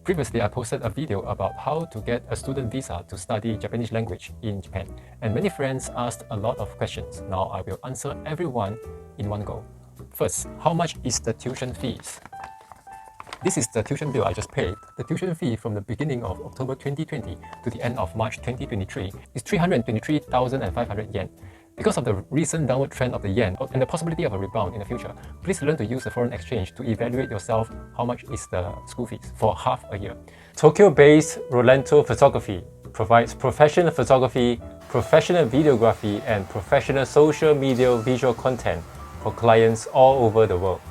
Previously, I posted a video about how to get a student visa to study Japanese language in Japan, and many friends asked a lot of questions. Now I will answer everyone in one go. First, how much is the tuition fees? This is the tuition bill I just paid. The tuition fee from the beginning of October 2020 to the end of March 2023 is 323,500 yen. Because of the recent downward trend of the yen and the possibility of a rebound in the future, please learn to use the foreign exchange to evaluate yourself how much is the school fees for half a year. Tokyo-based Rolento Photography provides professional photography, professional videography, and professional social media visual content for clients all over the world.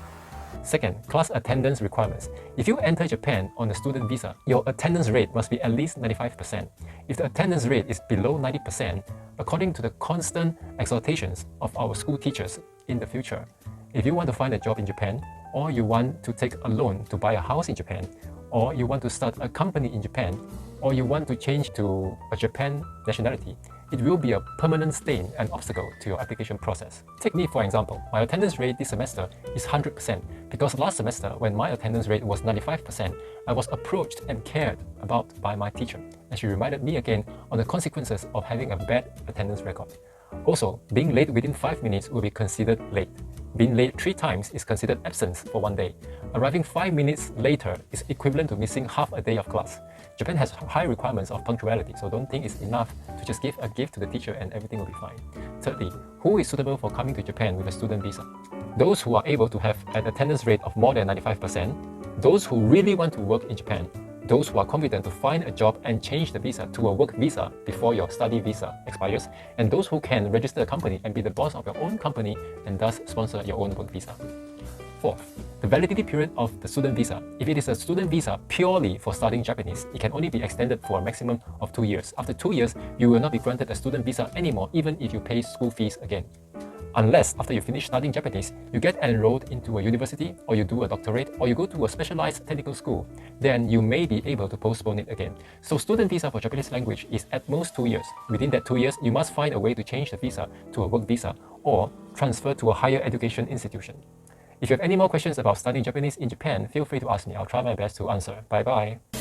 Second, class attendance requirements. If you enter Japan on a student visa, your attendance rate must be at least 95%. If the attendance rate is below 90%, according to the constant exhortations of our school teachers in the future, if you want to find a job in Japan, or you want to take a loan to buy a house in Japan, or you want to start a company in Japan, or you want to change to a Japan nationality, it will be a permanent stain and obstacle to your application process. Take me for example. My attendance rate this semester is 100% because last semester when my attendance rate was 95%, I was approached and cared about by my teacher, and she reminded me again on the consequences of having a bad attendance record. Also, being late within 5 minutes will be considered late. Being late 3 times is considered absence for 1 day. Arriving 5 minutes later is equivalent to missing half a day of class. Japan has high requirements of punctuality, so don't think it's enough to just give a gift to the teacher and everything will be fine. Thirdly, who is suitable for coming to Japan with a student visa? Those who are able to have an attendance rate of more than 95%, those who really want to work in Japan, those who are confident to find a job and change the visa to a work visa before your study visa expires, and those who can register a company and be the boss of your own company and thus sponsor your own work visa. Fourth, the validity period of the student visa. If it is a student visa purely for studying Japanese, it can only be extended for a maximum of 2 years. After 2 years, you will not be granted a student visa anymore, even if you pay school fees again. Unless after you finish studying Japanese, you get enrolled into a university, or you do a doctorate, or you go to a specialized technical school, then you may be able to postpone it again. So student visa for Japanese language is at most 2 years. Within that 2 years, you must find a way to change the visa to a work visa or transfer to a higher education institution. If you have any more questions about studying Japanese in Japan, feel free to ask me. I'll try my best to answer. Bye bye.